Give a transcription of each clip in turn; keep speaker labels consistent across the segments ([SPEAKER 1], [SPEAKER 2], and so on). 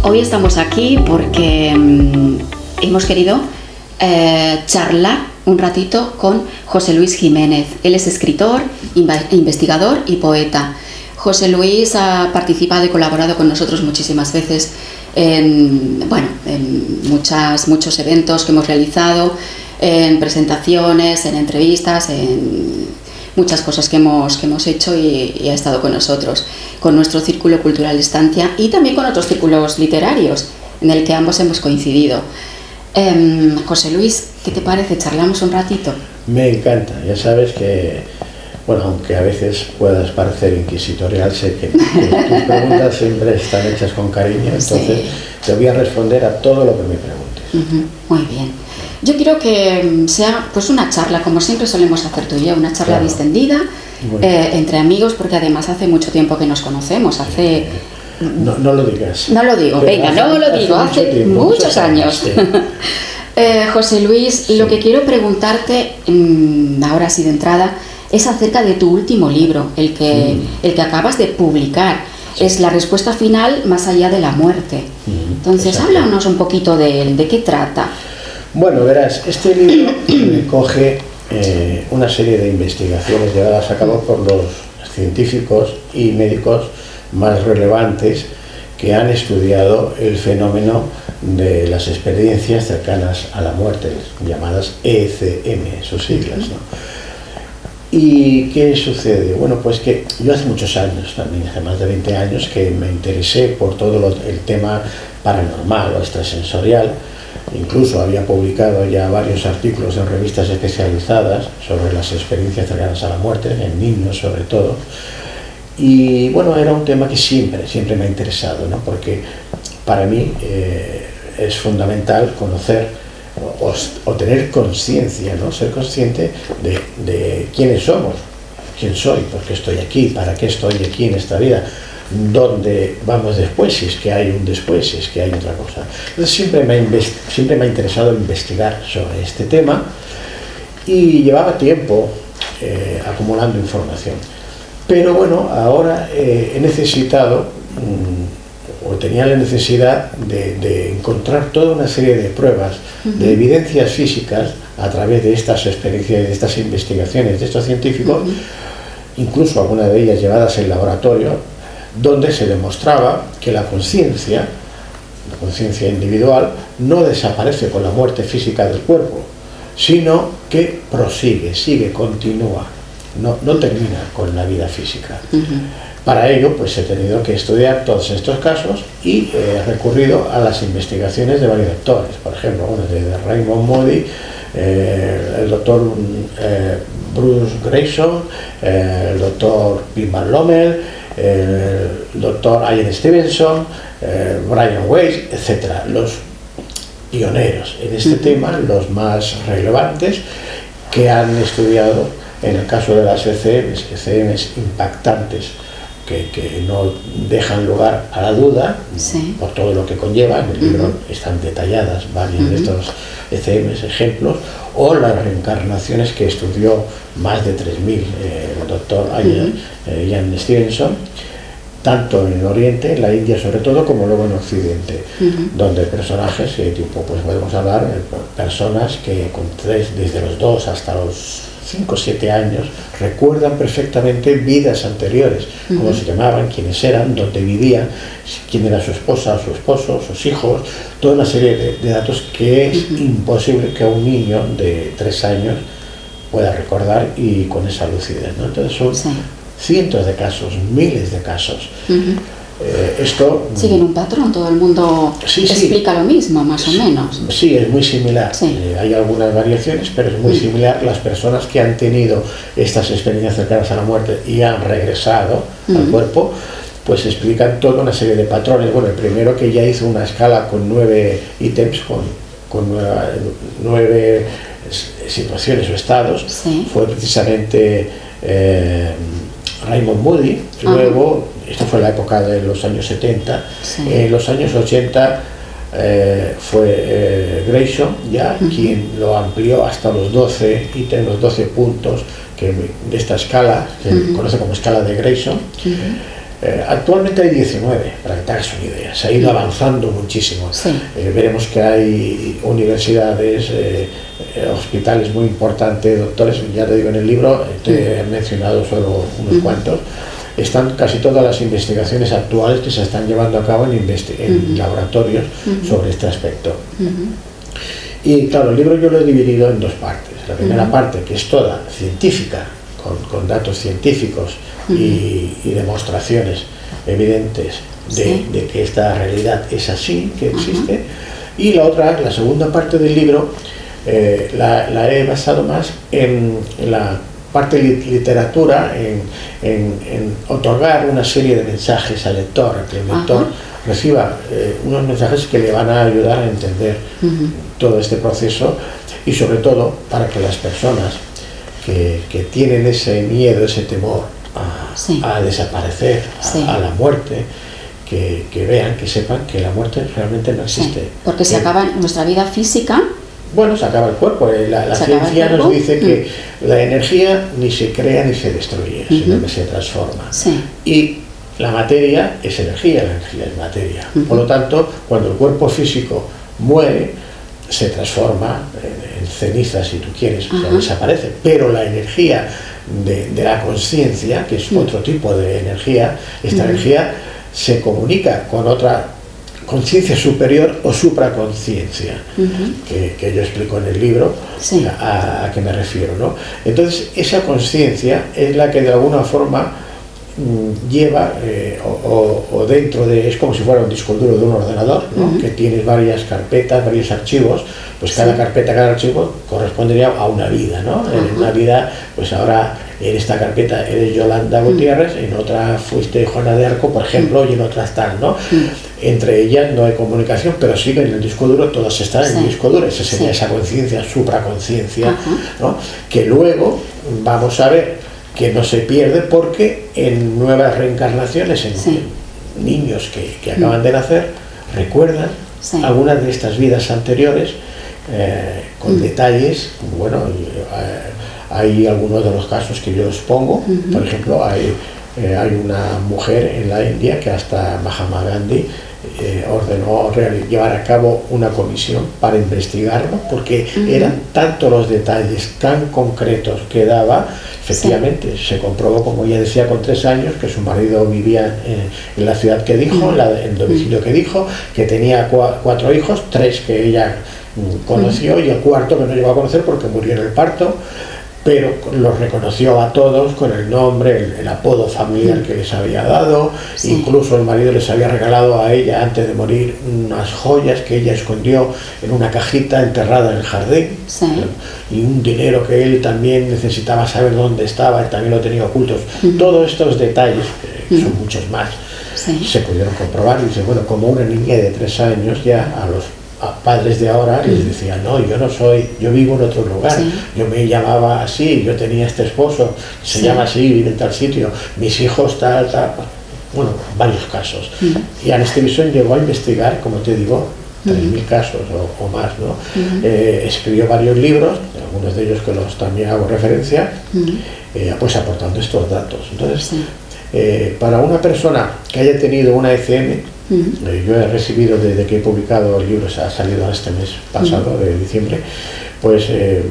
[SPEAKER 1] Hoy estamos aquí porque hemos querido charlar un ratito con José Luis Jiménez. Él es escritor, investigador y poeta. José Luis ha participado y colaborado con nosotros muchísimas veces en muchos eventos que hemos realizado, en presentaciones, en entrevistas, en muchas cosas que hemos hecho y ha estado con nosotros, con nuestro Círculo Cultural Estancia y también con otros círculos literarios en el que ambos hemos coincidido. José Luis, ¿qué te parece? ¿Charlamos un ratito?
[SPEAKER 2] Me encanta, ya sabes que, bueno, aunque a veces puedas parecer inquisitorial, sé que tus preguntas siempre están hechas con cariño, entonces sí, te voy a responder a todo lo que me preguntes.
[SPEAKER 1] Muy bien. Yo quiero que sea pues una charla, como siempre solemos hacer tú y yo, una charla distendida, entre amigos, porque además hace mucho tiempo que nos conocemos, hace...
[SPEAKER 2] No lo digas.
[SPEAKER 1] No lo digo, venga, no lo digo, hace muchos años. Sí. José Luis, sí, lo que quiero preguntarte, ahora sí de entrada, es acerca de tu último libro, el que acabas de publicar. Sí. Es La respuesta final más allá de la muerte. Entonces, háblanos un poquito de él, ¿de qué trata?
[SPEAKER 2] Bueno, verás, este libro recoge una serie de investigaciones llevadas a cabo por los científicos y médicos más relevantes que han estudiado el fenómeno de las experiencias cercanas a la muerte, llamadas ECM, sus siglas, ¿no? ¿Y qué sucede? Bueno, pues que yo hace muchos años, también hace más de 20 años, que me interesé por todo el tema paranormal o extrasensorial. Incluso había publicado ya varios artículos en revistas especializadas sobre las experiencias cercanas a la muerte, en niños sobre todo. Y bueno, era un tema que siempre me ha interesado, ¿no? Porque para mí es fundamental conocer o tener conciencia, ¿no? Ser consciente de quiénes somos, quién soy, por qué estoy aquí, para qué estoy aquí en esta vida, dónde vamos después, si es que hay un después, si es que hay otra cosa. Entonces siempre me ha interesado investigar sobre este tema y llevaba tiempo acumulando información. Pero bueno, ahora he necesitado, o tenía la necesidad de encontrar toda una serie de pruebas, de evidencias físicas a través de estas experiencias, de estas investigaciones de estos científicos, incluso algunas de ellas llevadas en laboratorio, donde se demostraba que la conciencia individual, no desaparece con la muerte física del cuerpo, sino que prosigue, continúa. No termina con la vida física. Para ello, pues he tenido que estudiar todos estos casos y he recurrido a las investigaciones de varios doctores, por ejemplo, de Raymond Moody, el doctor Bruce Grayson, el doctor Pim Van Lommel, el doctor Ian Stevenson, Brian Weiss, etc. Los pioneros en este tema, los más relevantes, que han estudiado, en el caso de las ECMs impactantes, que no dejan lugar a la duda, por todo lo que conlleva. En el libro están detalladas varios de estos ECMs, ejemplos, o las reencarnaciones que estudió más de 3.000 el doctor Ian Stevenson, tanto en el Oriente, en la India sobre todo, como luego en Occidente, donde personajes, tipo, pues podemos hablar de personas que desde los 2 hasta los 5 o 7 años recuerdan perfectamente vidas anteriores, cómo se llamaban, quiénes eran, dónde vivían, quién era su esposa, su esposo, sus hijos, toda una serie de datos que es imposible que un niño de 3 años pueda recordar y con esa lucidez, ¿no? Entonces son cientos de casos, miles de casos. Esto
[SPEAKER 1] siguen un patrón, todo el mundo explica lo mismo, más o menos.
[SPEAKER 2] Sí, es muy similar. Hay algunas variaciones, pero es muy similar. Las personas que han tenido estas experiencias cercanas a la muerte y han regresado al cuerpo, pues explican toda una serie de patrones. Bueno, el primero, que ya hizo una escala con 9 ítems, con 9 situaciones o estados, fue precisamente Raymond Moody. Luego, esto fue la época de los años 70, en los años 80 fue Grayson, quien lo amplió hasta los 12 ítems, los 12 puntos de esta escala, que se conoce como escala de Grayson. Actualmente hay 19, para que te hagas una idea. Se ha ido avanzando muchísimo.
[SPEAKER 1] Sí.
[SPEAKER 2] Veremos que hay universidades, hospitales muy importantes, doctores, ya te digo en el libro, te he mencionado solo unos cuantos. Están casi todas las investigaciones actuales que se están llevando a cabo en laboratorios sobre este aspecto. Y claro, el libro yo lo he dividido en dos partes. La primera parte, que es toda científica, con datos científicos y demostraciones evidentes de que esta realidad es así, que existe. Y la otra, la segunda parte del libro, la he basado más en la parte de literatura, en otorgar una serie de mensajes al lector, a que el lector reciba unos mensajes que le van a ayudar a entender todo este proceso, y sobre todo para que las personas que tienen ese miedo, ese temor a desaparecer, a la muerte, que vean, que sepan que la muerte realmente no existe.
[SPEAKER 1] Sí, porque se acaba nuestra vida física.
[SPEAKER 2] Bueno, se acaba el cuerpo. La ciencia nos dice que la energía ni se crea ni se destruye, sino que se transforma. Sí. Y la materia es energía, la energía es materia. Por lo tanto, cuando el cuerpo físico muere, se transforma en cenizas, si tú quieres, o sea, desaparece. Pero la energía de la conciencia, que es otro tipo de energía, esta energía se comunica con otra conciencia superior o supraconciencia, que yo explico en el libro, a qué me refiero, ¿no? Entonces, esa conciencia es la que de alguna forma lleva, o dentro de, es como si fuera un disco duro de un ordenador, ¿no? Que tienes varias carpetas, varios archivos, pues cada carpeta, cada archivo correspondería a una vida, ¿no? En una vida, pues ahora en esta carpeta eres Yolanda Gutiérrez, en otra fuiste Juana de Arco, por ejemplo, y en otras tal, ¿no? Entre ellas no hay comunicación, pero sí que en el disco duro todas están en el disco duro. Esa sería esa conciencia, supraconciencia, ¿no? Que luego vamos a ver que no se pierde, porque en nuevas reencarnaciones, en niños que acaban de nacer, recuerdan algunas de estas vidas anteriores con detalles. Bueno, hay algunos de los casos que yo os pongo. Por ejemplo, hay una mujer en la India que hasta Mahatma Gandhi ordenó llevar a cabo una comisión para investigarlo, porque eran tantos los detalles tan concretos que daba. Efectivamente, se comprobó, como ella decía, con 3 años, que su marido vivía en la ciudad que dijo, en el domicilio que dijo, que tenía 4 hijos, 3 que ella conoció y el 4º que no llegó a conocer porque murió en el parto, pero los reconoció a todos con el nombre, el apodo familiar que les había dado. Incluso el marido les había regalado a ella, antes de morir, unas joyas que ella escondió en una cajita enterrada en el jardín, y un dinero que él también necesitaba saber dónde estaba, él también lo tenía ocultos. Todos estos detalles, que son muchos más, se pudieron comprobar. Y dice, bueno, como una niña de 3 años, ya a los padres de ahora les decía, no, yo no soy, yo vivo en otro lugar, yo me llamaba así, yo tenía este esposo, se llama así, vive en tal sitio, mis hijos tal, bueno, varios casos. Y Ernest Bison llegó a investigar, como te digo, 3.000 casos o más, ¿no? Escribió varios libros, algunos de ellos que los también hago referencia, pues aportando estos datos. Entonces, para una persona que haya tenido una ECM, yo he recibido, desde que he publicado el libro, se ha salido este mes pasado, de diciembre, pues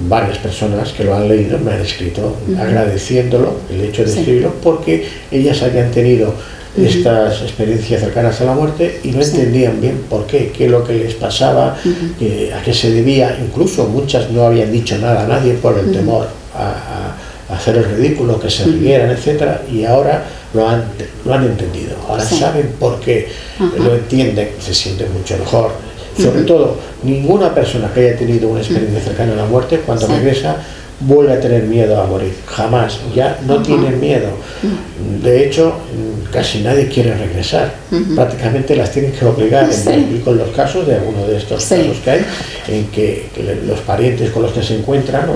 [SPEAKER 2] varias personas que lo han leído me han escrito agradeciéndolo, el hecho de escribirlo, porque ellas habían tenido estas experiencias cercanas a la muerte y no entendían bien por qué es lo que les pasaba, a qué se debía. Incluso muchas no habían dicho nada a nadie por el temor a hacer el ridículo, que se rieran, etcétera, y ahora lo han entendido, ahora saben por qué, lo entienden, se sienten mucho mejor. Sobre todo, ninguna persona que haya tenido una experiencia cercana a la muerte, cuando regresa, vuelve a tener miedo a morir, jamás, ya no tienen miedo. De hecho, casi nadie quiere regresar, prácticamente las tienen que obligar. Y con los casos de algunos de estos casos que hay, en que los parientes con los que se encuentran,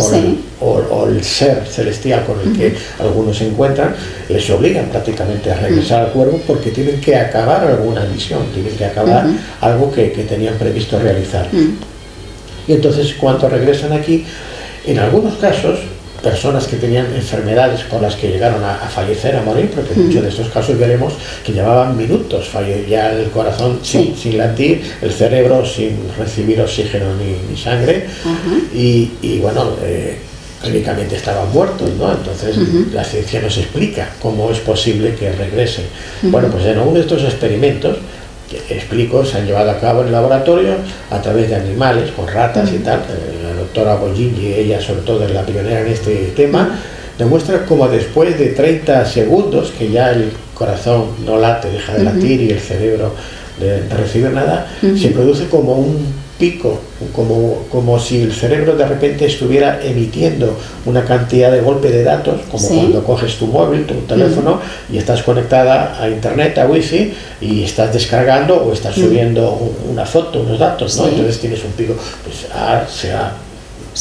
[SPEAKER 2] o el ser celestial con el que algunos se encuentran, les obligan prácticamente a regresar al cuerpo, porque tienen que acabar alguna misión, tienen que acabar algo que tenían previsto realizar. Y entonces, cuando regresan aquí, en algunos casos personas que tenían enfermedades por las que llegaron a fallecer, a morir, porque en muchos de estos casos veremos que llevaban minutos, ya el corazón sin latir, el cerebro sin recibir oxígeno ni sangre, y bueno, clínicamente estaban muertos, ¿no? Entonces la ciencia nos explica cómo es posible que regresen. Bueno, pues en uno de estos experimentos que explico se han llevado a cabo en el laboratorio a través de animales, con ratas y tal. La doctora Bogingi, ella sobre todo es la pionera en este tema, demuestra cómo después de 30 segundos, que ya el corazón no late, deja de latir y el cerebro de recibir nada, se produce como un pico, como si el cerebro de repente estuviera emitiendo una cantidad de golpe de datos, como cuando coges tu móvil, tu teléfono, y estás conectada a internet, a wifi, y estás descargando o estás subiendo una foto, unos datos, ¿no? Entonces tienes un pico. Pues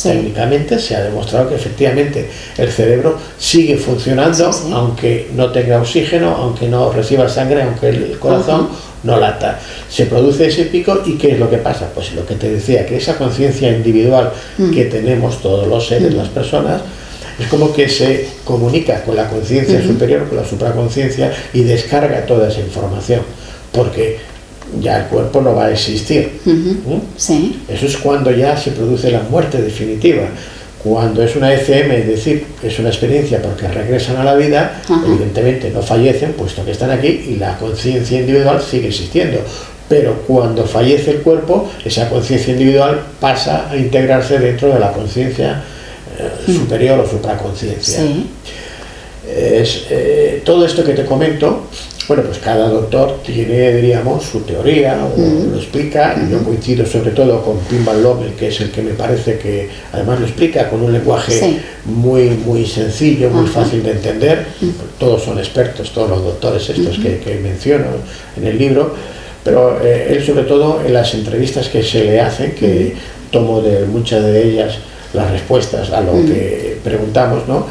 [SPEAKER 2] técnicamente se ha demostrado que efectivamente el cerebro sigue funcionando, aunque no tenga oxígeno, aunque no reciba sangre, aunque el corazón no lata. Se produce ese pico, y ¿qué es lo que pasa? Pues lo que te decía, que esa conciencia individual que tenemos todos los seres, las personas, es como que se comunica con la conciencia superior, con la supraconciencia, y descarga toda esa información, porque ya el cuerpo no va a existir. Eso es cuando ya se produce la muerte definitiva. Cuando es una ECM, es decir, es una experiencia porque regresan a la vida, evidentemente no fallecen, puesto que están aquí, y la conciencia individual sigue existiendo. Pero cuando fallece el cuerpo, esa conciencia individual pasa a integrarse dentro de la conciencia superior o supraconciencia. Todo esto que te comento, bueno, pues cada doctor tiene, diríamos, su teoría, o lo explica, y yo coincido sobre todo con Pim Van Lommel, que es el que me parece que además lo explica con un lenguaje muy sencillo, muy fácil de entender. Todos son expertos, todos los doctores estos que menciono en el libro, pero él sobre todo en las entrevistas que se le hacen, que tomo de muchas de ellas las respuestas a lo que preguntamos, ¿no?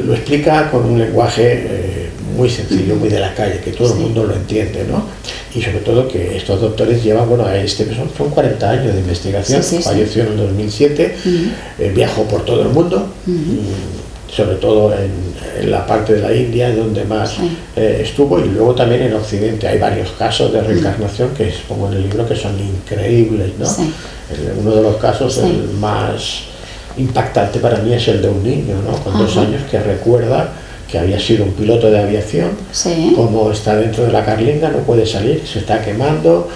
[SPEAKER 2] Lo explica con un lenguaje muy sencillo, muy de la calle, que todo el mundo lo entiende, ¿no? Y sobre todo que estos doctores llevan, bueno, son 40 años de investigación. Falleció en el 2007, viajó por todo el mundo, sobre todo en la parte de la India, donde más estuvo, y luego también en Occidente. Hay varios casos de reencarnación que expongo en el libro que son increíbles, ¿no? Uno de los casos, el más impactante para mí, es el de un niño, ¿no? Con 2 años, que recuerda que había sido un piloto de aviación, como está dentro de la carlinga, no puede salir, se está quemando.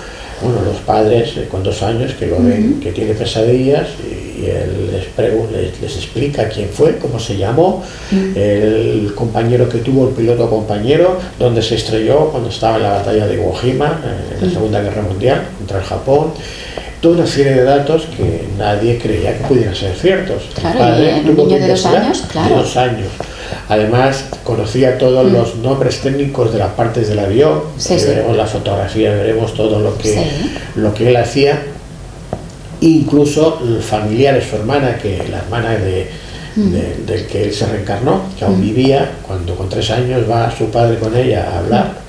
[SPEAKER 2] Bueno, los padres con 2 años que lo ven, que tiene pesadillas, y él les explica quién fue, cómo se llamó, el compañero que tuvo, el piloto compañero, dónde se estrelló cuando estaba en la batalla de Iwo Jima, en la Segunda Guerra Mundial, contra el Japón. Toda una serie de datos que nadie creía que pudieran ser ciertos.
[SPEAKER 1] Claro, el padre tuvo un niño de 2 años, claro.
[SPEAKER 2] De 2 años. Además, conocía todos los nombres técnicos de las partes del avión. Veremos la fotografía, veremos todo lo que él hacía. Incluso familiares, su hermana, la hermana del que él se reencarnó, que aún vivía, cuando con 3 años va su padre con ella a hablar,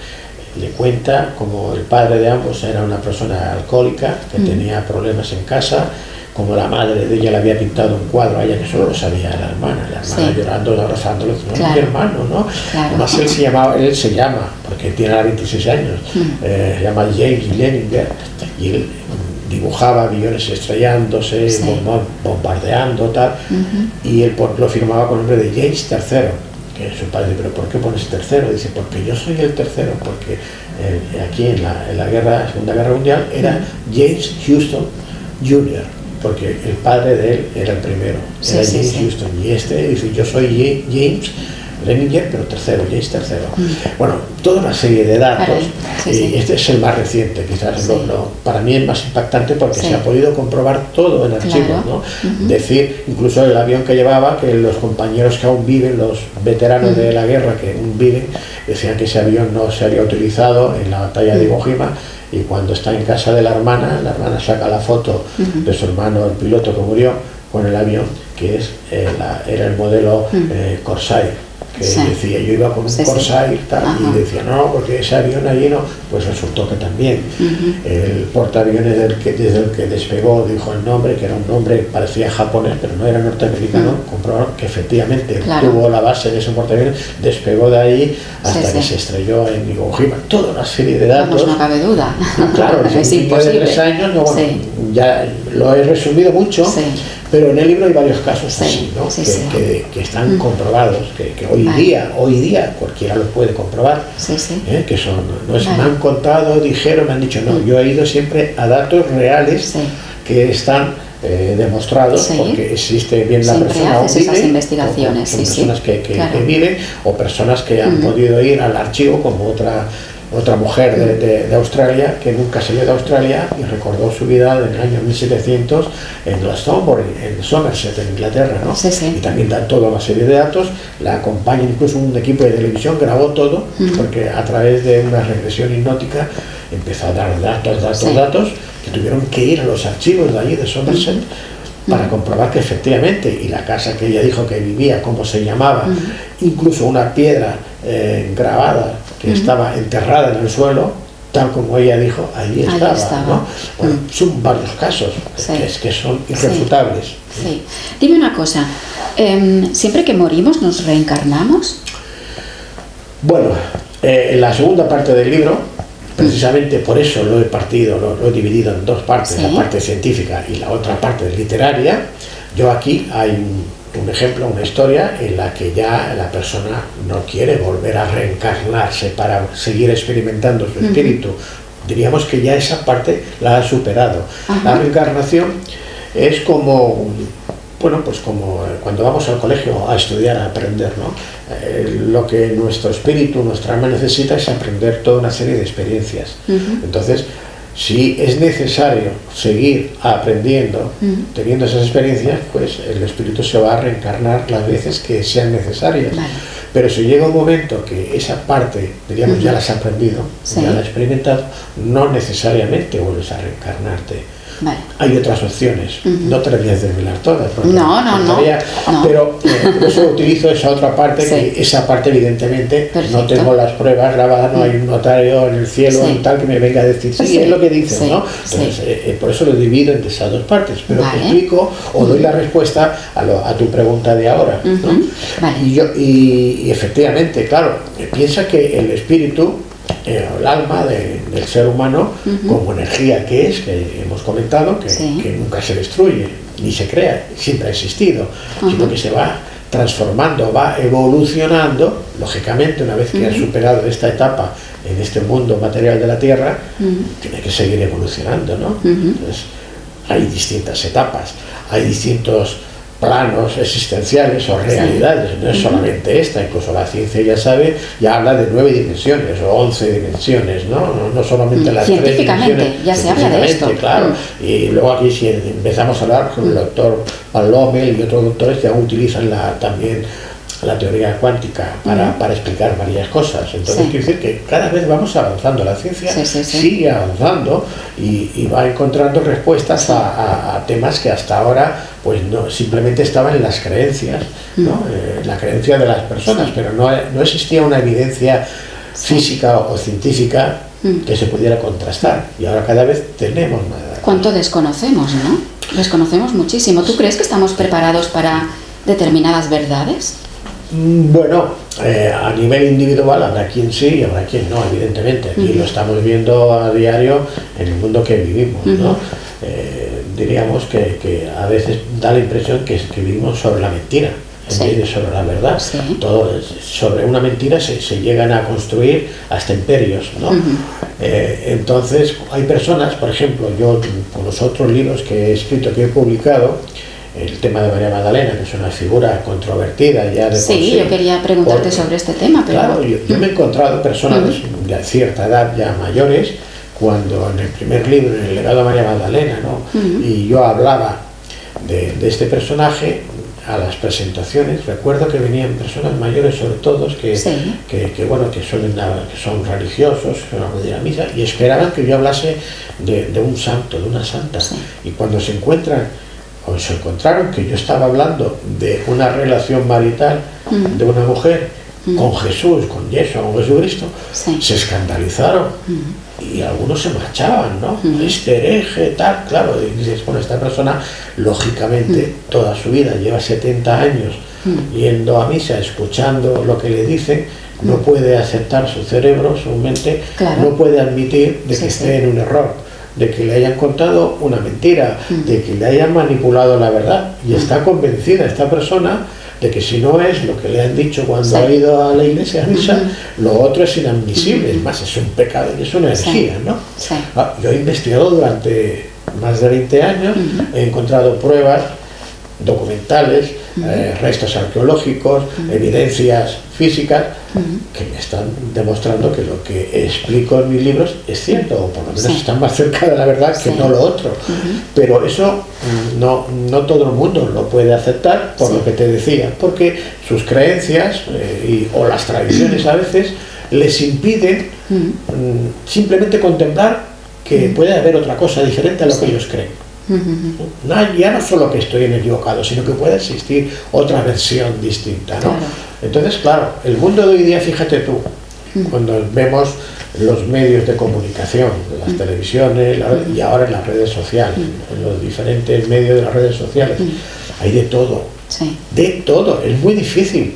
[SPEAKER 2] le cuenta como el padre de ambos era una persona alcohólica, que tenía problemas en casa, como la madre de ella le había pintado un cuadro a ella, que solo lo sabía la hermana llorando, abrazándolo, no, mi hermano, ¿no? Además él se llama, porque tiene ahora 26 años, se llama James Leninger, y él dibujaba aviones estrellándose, bombardeando, tal, y él lo firmaba con el nombre de James III, que su padre, pero ¿por qué pones tercero? Dice, porque yo soy el tercero, porque aquí en la Segunda Guerra Mundial era James Houston Jr., porque el padre de él era el primero, era James Houston, y dice, yo soy James Leninger, pero James III. Bueno, toda una serie de datos, y este es el más reciente, quizás para mí es más impactante, porque se ha podido comprobar todo en archivos, ¿no? Decir, incluso el avión que llevaba, que los compañeros que aún viven, los veteranos de la guerra que aún viven, decían que ese avión no se había utilizado en la batalla de Iwo Jima, y cuando está en casa de la hermana saca la foto de su hermano, el piloto que murió, con el avión, que era el modelo Corsair, que
[SPEAKER 1] Sí.
[SPEAKER 2] decía, yo iba con un
[SPEAKER 1] Sí, sí.
[SPEAKER 2] Corsair tal,
[SPEAKER 1] Ajá.
[SPEAKER 2] y decía, no, porque ese avión allí no, pues resultó que también. El portaaviones desde el que despegó dijo el nombre, que era un nombre que parecía japonés, pero no era norteamericano, comprobaron que efectivamente
[SPEAKER 1] Claro.
[SPEAKER 2] tuvo la base de ese portaaviones, despegó de ahí hasta
[SPEAKER 1] Sí,
[SPEAKER 2] que
[SPEAKER 1] sí.
[SPEAKER 2] se estrelló en Iwo Jima, toda una serie de datos.
[SPEAKER 1] Vamos, no cabe duda.
[SPEAKER 2] Claro,
[SPEAKER 1] Es
[SPEAKER 2] un niño de
[SPEAKER 1] imposible.
[SPEAKER 2] 3 años, no, bueno,
[SPEAKER 1] Sí.
[SPEAKER 2] ya lo he resumido mucho,
[SPEAKER 1] Sí.
[SPEAKER 2] pero en el libro hay varios casos
[SPEAKER 1] Sí,
[SPEAKER 2] así, ¿no?
[SPEAKER 1] sí,
[SPEAKER 2] que,
[SPEAKER 1] sí.
[SPEAKER 2] que están comprobados, que hoy día cualquiera lo puede comprobar,
[SPEAKER 1] Sí, sí.
[SPEAKER 2] que son, no es,
[SPEAKER 1] Vale.
[SPEAKER 2] me han contado, dijeron, me han dicho, no, yo he ido siempre a datos reales
[SPEAKER 1] Sí.
[SPEAKER 2] que están demostrados,
[SPEAKER 1] Sí.
[SPEAKER 2] porque existe bien la
[SPEAKER 1] Siempre
[SPEAKER 2] persona
[SPEAKER 1] haces
[SPEAKER 2] o vive,
[SPEAKER 1] esas investigaciones,
[SPEAKER 2] son
[SPEAKER 1] sí, sí.
[SPEAKER 2] personas que
[SPEAKER 1] Claro.
[SPEAKER 2] viven, o personas que han podido ir al archivo, como otra mujer de Australia, que nunca salió de Australia y recordó su vida en el año 1700 en Glastonbury, en Somerset, en Inglaterra, ¿no?
[SPEAKER 1] Sí, sí.
[SPEAKER 2] Y también da toda una serie de datos, la acompaña incluso un equipo de televisión, grabó todo, porque a través de una regresión hipnótica empezó a dar datos,
[SPEAKER 1] Sí.
[SPEAKER 2] datos, que tuvieron que ir a los archivos de allí de Somerset para comprobar que efectivamente, y la casa que ella dijo que vivía, cómo se llamaba, incluso una piedra grabada que estaba enterrada en el suelo, tal como ella dijo, allí
[SPEAKER 1] Ahí
[SPEAKER 2] estaba,
[SPEAKER 1] estaba.
[SPEAKER 2] ¿no? Bueno, son varios casos
[SPEAKER 1] Sí.
[SPEAKER 2] que son irrefutables.
[SPEAKER 1] Sí. Dime una cosa, ¿siempre que morimos nos reencarnamos?
[SPEAKER 2] Bueno, en la segunda parte del libro, precisamente por eso lo he partido, lo he dividido en dos partes,
[SPEAKER 1] Sí.
[SPEAKER 2] la parte científica y la otra parte literaria. Yo aquí hay un ejemplo, una historia en la que ya la persona no quiere volver a reencarnarse para seguir experimentando su espíritu. Diríamos que ya esa parte la ha superado. La reencarnación es como, bueno, pues como cuando vamos al colegio a estudiar, a aprender, ¿no? Lo que nuestro espíritu, nuestra alma necesita es aprender toda una serie de experiencias. Entonces, si es necesario seguir aprendiendo, teniendo esas experiencias, pues el espíritu se va a reencarnar las veces que sean necesarias.
[SPEAKER 1] Vale.
[SPEAKER 2] Pero si llega un momento que esa parte, diríamos, ya la has aprendido,
[SPEAKER 1] Sí.
[SPEAKER 2] ya la has experimentado, no necesariamente vuelves a reencarnarte.
[SPEAKER 1] Vale.
[SPEAKER 2] Hay otras opciones, no te las voy a desvelar todas, porque
[SPEAKER 1] No,
[SPEAKER 2] todavía-
[SPEAKER 1] no.
[SPEAKER 2] pero por eso utilizo esa otra parte,
[SPEAKER 1] Sí.
[SPEAKER 2] que esa parte evidentemente
[SPEAKER 1] Perfecto.
[SPEAKER 2] no tengo las pruebas grabadas, no hay un notario en el cielo
[SPEAKER 1] Sí.
[SPEAKER 2] y tal que me venga a decir, sí,
[SPEAKER 1] Sí.
[SPEAKER 2] es lo que dicen,
[SPEAKER 1] Sí.
[SPEAKER 2] ¿no? Entonces, por eso lo divido entre esas dos partes, pero
[SPEAKER 1] Vale.
[SPEAKER 2] explico o doy la respuesta a tu pregunta de ahora, ¿no?
[SPEAKER 1] Vale.
[SPEAKER 2] Y efectivamente, claro, piensa que el espíritu, el alma del ser humano, como energía que es, que hemos comentado,
[SPEAKER 1] Sí.
[SPEAKER 2] que nunca se destruye ni se crea, siempre ha existido, sino que se va transformando, va evolucionando, lógicamente, una vez que ha superado esta etapa en este mundo material de la Tierra, tiene que seguir evolucionando, ¿no? Entonces, hay distintas etapas, hay distintos planos existenciales o realidades, no es solamente esta, incluso la ciencia ya sabe, ya habla de 9 dimensiones o 11 dimensiones, no solamente las 3
[SPEAKER 1] Científicamente,
[SPEAKER 2] dimensiones.
[SPEAKER 1] ya se habla de esto.
[SPEAKER 2] Claro, y luego aquí si empezamos a hablar con el doctor Van Lommel y otros doctores que aún utilizan también la teoría cuántica para explicar varias cosas. Entonces,
[SPEAKER 1] Sí.
[SPEAKER 2] quiero decir que cada vez vamos avanzando, la ciencia
[SPEAKER 1] Sí.
[SPEAKER 2] sigue avanzando y va encontrando respuestas a temas que hasta ahora pues no simplemente estaban en las creencias, ¿no? La creencia de las personas, pero no existía una evidencia física o científica que se pudiera contrastar, y ahora cada vez tenemos más.
[SPEAKER 1] ¿Cuánto desconocemos, no? Desconocemos muchísimo. ¿Tú crees que estamos preparados para determinadas verdades?
[SPEAKER 2] Bueno, a nivel individual habrá quien sí y habrá quien no, evidentemente. Aquí lo estamos viendo a diario en el mundo que vivimos, ¿no? Diríamos que a veces da la impresión que vivimos sobre la mentira en
[SPEAKER 1] Sí.
[SPEAKER 2] vez de sobre la verdad.
[SPEAKER 1] Sí.
[SPEAKER 2] Sobre una mentira se llegan a construir hasta imperios, ¿no? Entonces, hay personas, por ejemplo, yo con los otros libros que he escrito, que he publicado, el tema de María Magdalena, que es una figura controvertida ya de por
[SPEAKER 1] Sí, yo quería preguntarte sobre este tema, pero...
[SPEAKER 2] Claro, yo me he encontrado personas de cierta edad, ya mayores, cuando en el primer libro, en el legado de María Magdalena, ¿no? Y yo hablaba de este personaje a las presentaciones. Recuerdo que venían personas mayores, sobre todo, que son religiosos, que van a acudir a misa, y esperaban que yo hablase de un santo, de una santa.
[SPEAKER 1] Sí.
[SPEAKER 2] Y cuando se encontraron que yo estaba hablando de una relación marital de una mujer con Jesús, con Yeshua, con Jesucristo,
[SPEAKER 1] Sí.
[SPEAKER 2] se escandalizaron y algunos se marchaban, ¿no? Este hereje, tal, claro, y dices, bueno, esta persona, lógicamente, toda su vida, lleva 70 años yendo a misa, escuchando lo que le dicen, no puede aceptar su cerebro, su mente,
[SPEAKER 1] Claro.
[SPEAKER 2] no puede admitir de que
[SPEAKER 1] Sí,
[SPEAKER 2] esté en un error, de que le hayan contado una mentira, de que le hayan manipulado la verdad, y está convencida esta persona de que si no es lo que le han dicho cuando
[SPEAKER 1] Sí.
[SPEAKER 2] ha ido a la iglesia a misa, lo otro es inadmisible, es más, es un pecado y es una herejía, ¿no?
[SPEAKER 1] Sí.
[SPEAKER 2] Yo he investigado durante más de 20 años, he encontrado pruebas documentales, restos arqueológicos, evidencias físicas que me están demostrando que lo que explico en mis libros es cierto, o por lo menos
[SPEAKER 1] Sí.
[SPEAKER 2] está más cerca de la verdad que
[SPEAKER 1] Sí.
[SPEAKER 2] no lo otro. Pero eso no todo el mundo lo puede aceptar, por
[SPEAKER 1] Sí.
[SPEAKER 2] lo que te decía, porque sus creencias o las tradiciones a veces les impiden simplemente contemplar que puede haber otra cosa diferente a lo que ellos creen. No, ya no solo que estoy en equivocado, sino que puede existir otra versión distinta, ¿no?
[SPEAKER 1] Claro.
[SPEAKER 2] Entonces, claro, el mundo de hoy día, fíjate tú, cuando vemos los medios de comunicación, las televisiones y ahora en las redes sociales, en los diferentes medios de las redes sociales, hay de todo.
[SPEAKER 1] Sí.
[SPEAKER 2] De todo, es muy difícil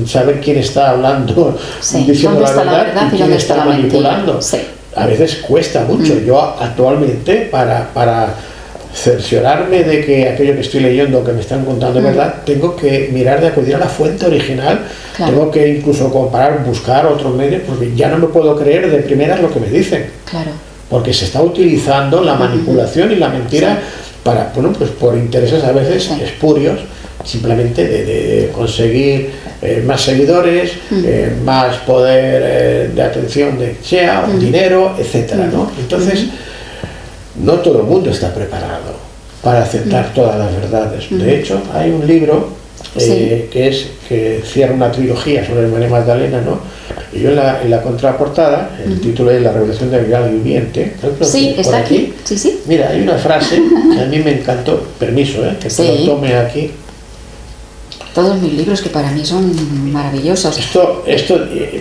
[SPEAKER 2] saber quién está hablando,
[SPEAKER 1] Sí.
[SPEAKER 2] diciendo
[SPEAKER 1] ¿Dónde
[SPEAKER 2] la
[SPEAKER 1] está la
[SPEAKER 2] verdad,
[SPEAKER 1] verdad
[SPEAKER 2] y
[SPEAKER 1] y
[SPEAKER 2] quién
[SPEAKER 1] dónde
[SPEAKER 2] está
[SPEAKER 1] está la mentira?
[SPEAKER 2] manipulando.
[SPEAKER 1] Sí.
[SPEAKER 2] A veces cuesta mucho. Yo actualmente, para cerciorarme de que aquello que estoy leyendo, que me están contando es verdad, tengo que mirar de acudir a la fuente original,
[SPEAKER 1] Claro.
[SPEAKER 2] tengo que incluso comparar, buscar otros medios, porque ya no me puedo creer de primeras lo que me dicen,
[SPEAKER 1] Claro.
[SPEAKER 2] porque se está utilizando la manipulación y la mentira para, bueno, pues por intereses a veces
[SPEAKER 1] Sí.
[SPEAKER 2] espurios, simplemente de conseguir más seguidores, más poder de atención de SEA, dinero, etcétera, ¿no? Entonces, no todo el mundo está preparado para aceptar todas las verdades. De hecho, hay un libro
[SPEAKER 1] Sí.
[SPEAKER 2] que cierra una trilogía sobre María Magdalena, ¿no? Y yo en la contraportada, el título es La revelación del Real Viviente. Creo que
[SPEAKER 1] Sí,
[SPEAKER 2] por
[SPEAKER 1] está aquí. Sí, sí.
[SPEAKER 2] Mira, hay una frase que a mí me encantó, permiso, que
[SPEAKER 1] Sí.
[SPEAKER 2] te lo tome aquí.
[SPEAKER 1] Todos mis libros que para mí son maravillosos.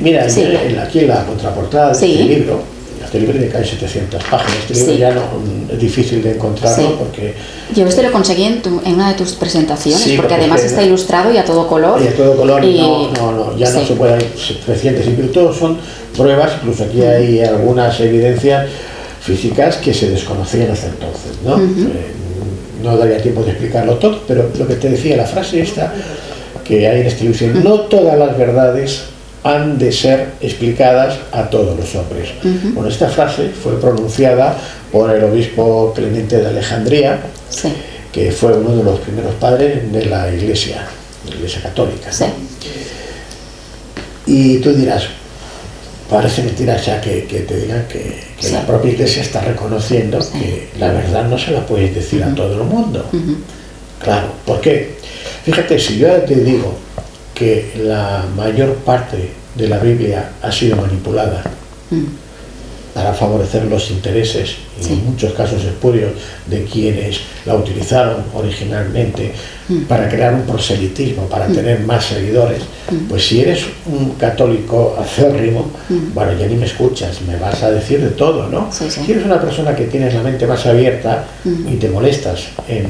[SPEAKER 2] Mira,
[SPEAKER 1] Sí.
[SPEAKER 2] aquí en la contraportada de
[SPEAKER 1] Sí.
[SPEAKER 2] este libro tiene casi 700 páginas. Este libro
[SPEAKER 1] Sí.
[SPEAKER 2] ya no es difícil de encontrarlo
[SPEAKER 1] Sí.
[SPEAKER 2] porque
[SPEAKER 1] Yo lo conseguí en una de tus presentaciones,
[SPEAKER 2] Sí,
[SPEAKER 1] porque
[SPEAKER 2] porque
[SPEAKER 1] además
[SPEAKER 2] es que-
[SPEAKER 1] está ilustrado y a todo color.
[SPEAKER 2] y a todo color
[SPEAKER 1] Y-
[SPEAKER 2] ya no
[SPEAKER 1] sí.
[SPEAKER 2] se puede, recientes, y todos son pruebas, incluso aquí hay algunas evidencias físicas que se desconocían hasta entonces, ¿no? No daría tiempo de explicarlo todo, pero lo que te decía, la frase esta que hay en este libro, dice, no todas las verdades han de ser explicadas a todos los hombres. Bueno, esta frase fue pronunciada por el obispo Clemente de Alejandría,
[SPEAKER 1] Sí.
[SPEAKER 2] que fue uno de los primeros padres de la Iglesia católica.
[SPEAKER 1] Sí.
[SPEAKER 2] Y tú dirás, parece mentira ya que te digan que
[SPEAKER 1] Sí.
[SPEAKER 2] la propia Iglesia está reconociendo que la verdad no se la puedes decir a todo el mundo. Claro, ¿por qué? Fíjate, si yo te digo que la mayor parte de la Biblia ha sido manipulada para favorecer los intereses, y
[SPEAKER 1] Sí.
[SPEAKER 2] en muchos casos espurios, de quienes la utilizaron originalmente para crear un proselitismo, para tener más seguidores, pues si eres un católico acérrimo, bueno, ya ni me escuchas, me vas a decir de todo, ¿no?
[SPEAKER 1] Sí, sí.
[SPEAKER 2] Si eres una persona que tienes la mente más abierta y te molestas en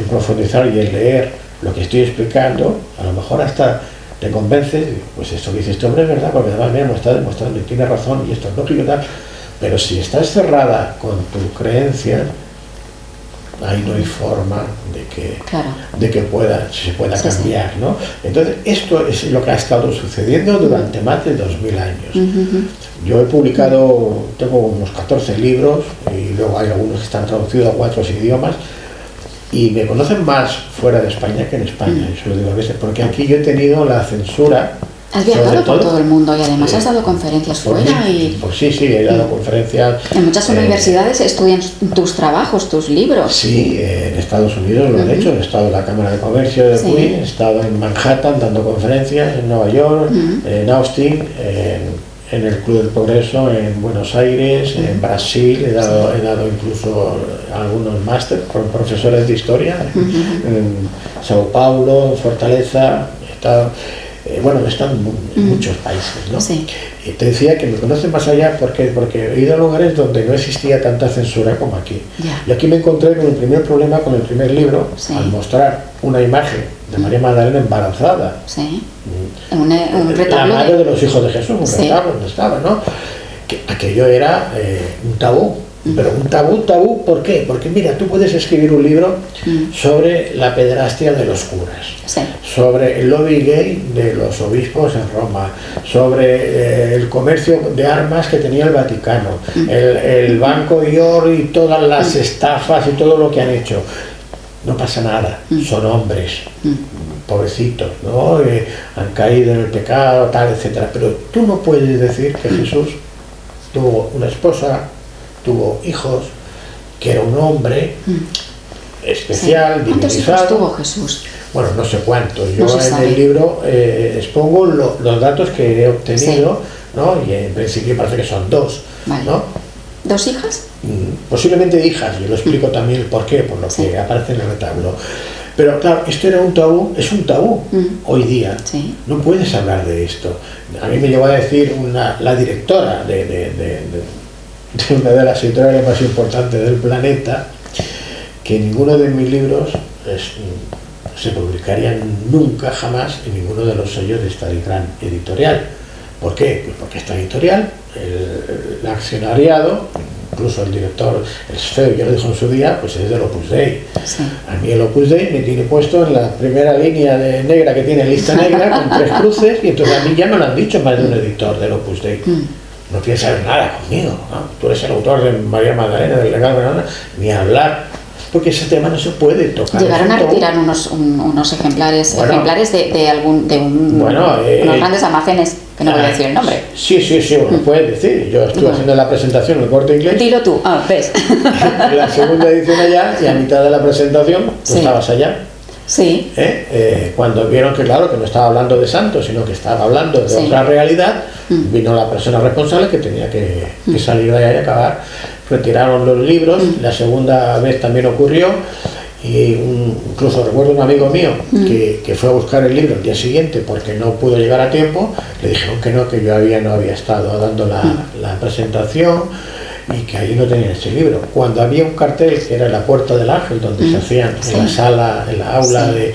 [SPEAKER 2] profundizar y en leer lo que estoy explicando, a lo mejor hasta te convences, pues esto que dice este hombre es verdad, porque además mira, me está demostrando y tiene razón y esto es lógico y tal. Pero si estás cerrada con tu creencia, ahí no hay forma
[SPEAKER 1] Claro.
[SPEAKER 2] de que se pueda
[SPEAKER 1] Sí, sí.
[SPEAKER 2] cambiar, ¿no? Entonces, esto es lo que ha estado sucediendo durante más de 2000 años. Yo he publicado, tengo unos 14 libros y luego hay algunos que están traducidos a 4 idiomas y me conocen más fuera de España que en España, eso lo digo a veces, porque aquí yo he tenido la censura.
[SPEAKER 1] Has
[SPEAKER 2] sobre
[SPEAKER 1] viajado por todo el mundo y además has dado conferencias fuera y
[SPEAKER 2] Pues sí, he dado conferencias.
[SPEAKER 1] en muchas universidades estudian tus trabajos, tus libros.
[SPEAKER 2] Sí, en Estados Unidos lo han hecho, he estado en la Cámara de Comercio de
[SPEAKER 1] Sí.
[SPEAKER 2] Queens, he estado en Manhattan dando conferencias, en Nueva York, en Austin, en el Club del Progreso, en Buenos Aires, en Brasil, he dado incluso algunos máster con profesores de historia, en Sao Paulo, en Fortaleza, he estado. bueno, están en muchos países, ¿no?
[SPEAKER 1] Sí.
[SPEAKER 2] Te decía que me conocen más allá porque he ido a lugares donde no existía tanta censura como aquí.
[SPEAKER 1] Ya.
[SPEAKER 2] Y aquí me encontré con el primer problema con el primer libro,
[SPEAKER 1] Sí.
[SPEAKER 2] al mostrar una imagen de María Magdalena embarazada.
[SPEAKER 1] Sí. Un retablo.
[SPEAKER 2] La madre de los hijos de Jesús, un
[SPEAKER 1] Sí.
[SPEAKER 2] retablo donde estaba, ¿no? Que aquello era un tabú. Pero un tabú, ¿por qué? Porque mira, tú puedes escribir un libro sobre la pederastia de los curas,
[SPEAKER 1] Sí.
[SPEAKER 2] sobre el lobby gay de los obispos en Roma, sobre el comercio de armas que tenía el Vaticano, el Banco IOR y todas las estafas y todo lo que han hecho. No pasa nada, son hombres, pobrecitos, ¿no? Han caído en el pecado, tal, etcétera. Pero tú no puedes decir que Jesús tuvo una esposa, tuvo hijos, que era un hombre especial,
[SPEAKER 1] Sí. ¿Cuántos hijos
[SPEAKER 2] divinizado.
[SPEAKER 1] tuvo Jesús?
[SPEAKER 2] Bueno, no sé cuántos. Yo
[SPEAKER 1] No se
[SPEAKER 2] en
[SPEAKER 1] sabe.
[SPEAKER 2] el libro expongo los datos que he obtenido, ¿no? Y en principio parece que son 2,
[SPEAKER 1] Vale.
[SPEAKER 2] ¿no?
[SPEAKER 1] ¿2 hijas?
[SPEAKER 2] Posiblemente hijas, y lo explico también el porqué, por lo
[SPEAKER 1] Sí.
[SPEAKER 2] que aparece en el retablo. Pero claro, esto era un tabú, es un tabú hoy día.
[SPEAKER 1] Sí.
[SPEAKER 2] No puedes hablar de esto. A mí me llegó a decir la directora de una de las editoriales más importantes del planeta, que ninguno de mis libros se publicarían nunca, jamás, en ninguno de los sellos de esta gran editorial. ¿Por qué? Pues porque esta editorial, el accionariado, incluso el director, el CEO, ya lo dijo en su día, pues es del Opus Dei.
[SPEAKER 1] Sí.
[SPEAKER 2] A mí el Opus Dei me tiene puesto en la primera línea de negra que tiene lista negra, con 3 cruces, y entonces a mí ya me lo han dicho más de un editor del Opus Dei. No quieres saber nada conmigo, ¿no? Tú eres el autor de María Magdalena, del legado de Magdalena, ni hablar, porque ese tema no se puede tocar.
[SPEAKER 1] Llegaron a retirar unos ejemplares,
[SPEAKER 2] Bueno.
[SPEAKER 1] ejemplares de unos grandes almacenes, que no voy a decir el nombre.
[SPEAKER 2] Sí, lo puedes decir. Yo estuve haciendo la presentación en el Corte Inglés.
[SPEAKER 1] Dilo tú, ves.
[SPEAKER 2] La segunda edición allá, y a mitad de la presentación, tú
[SPEAKER 1] Sí.
[SPEAKER 2] estabas allá.
[SPEAKER 1] Sí.
[SPEAKER 2] Cuando vieron que, claro, que no estaba hablando de santos, sino que estaba hablando de
[SPEAKER 1] Sí.
[SPEAKER 2] otra realidad, vino la persona responsable que tenía que salir de allá y acabar. Retiraron los libros. La segunda vez también ocurrió, y incluso recuerdo un amigo mío que fue a buscar el libro el día siguiente porque no pudo llegar a tiempo. Le dijeron que no, que yo no había estado dando la presentación y que allí no tenían ese libro, cuando había un cartel que era la Puerta del Ángel, donde se hacían en la sala, en la aula de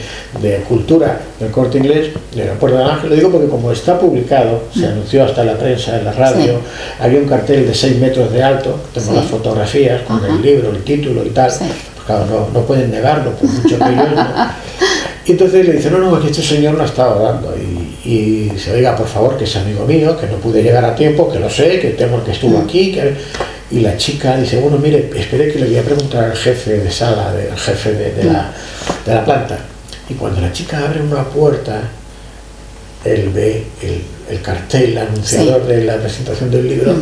[SPEAKER 2] cultura del Corte Inglés, de la Puerta del Ángel. Lo digo porque como está publicado, se anunció hasta en la prensa, en la radio, había un cartel de 6 metros de alto, tengo las fotografías con el libro, el título y tal. Pues claro, no pueden negarlo, por mucho que ellos no. Y entonces le dicen, no, que este señor no ha estado dando. Y dice, oiga, por favor, que es amigo mío, que no pude llegar a tiempo, que lo sé, que estuvo aquí. Y la chica dice, bueno, mire, espere que le voy a preguntar al jefe de sala, al jefe de la planta. Y cuando la chica abre una puerta, él ve el cartel anunciador de la presentación del libro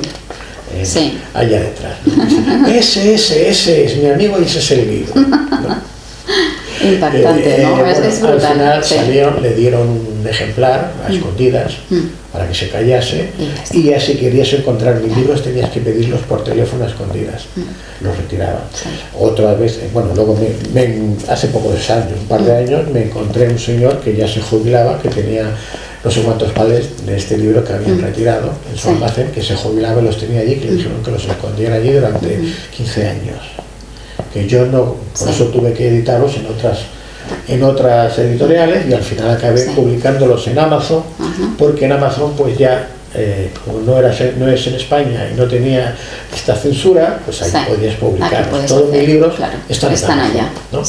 [SPEAKER 2] allá detrás, ¿no? Dice, ese es mi amigo y ese es el libro, ¿no?
[SPEAKER 1] Impactante, ¿no?
[SPEAKER 2] Bueno,
[SPEAKER 1] Es brutal.
[SPEAKER 2] al final le dieron un ejemplar a escondidas para que se callase, y ya si querías encontrar mis libros tenías que pedirlos por teléfono a escondidas. Los retiraban. Otra vez, bueno, luego hace pocos años, un par de años, me encontré un señor que ya se jubilaba, que tenía no sé cuántos pares de este libro que habían retirado en su almacén, que se jubilaba y los tenía allí, que le dijeron que los escondiera allí durante 15 años. Que yo no, por eso tuve que editarlos en otras editoriales, y al final acabé publicándolos en Amazon, porque en Amazon pues ya, como no es en España y no tenía esta censura, pues ahí podías publicarlos. Todos mis libros están
[SPEAKER 1] allá,
[SPEAKER 2] ¿no?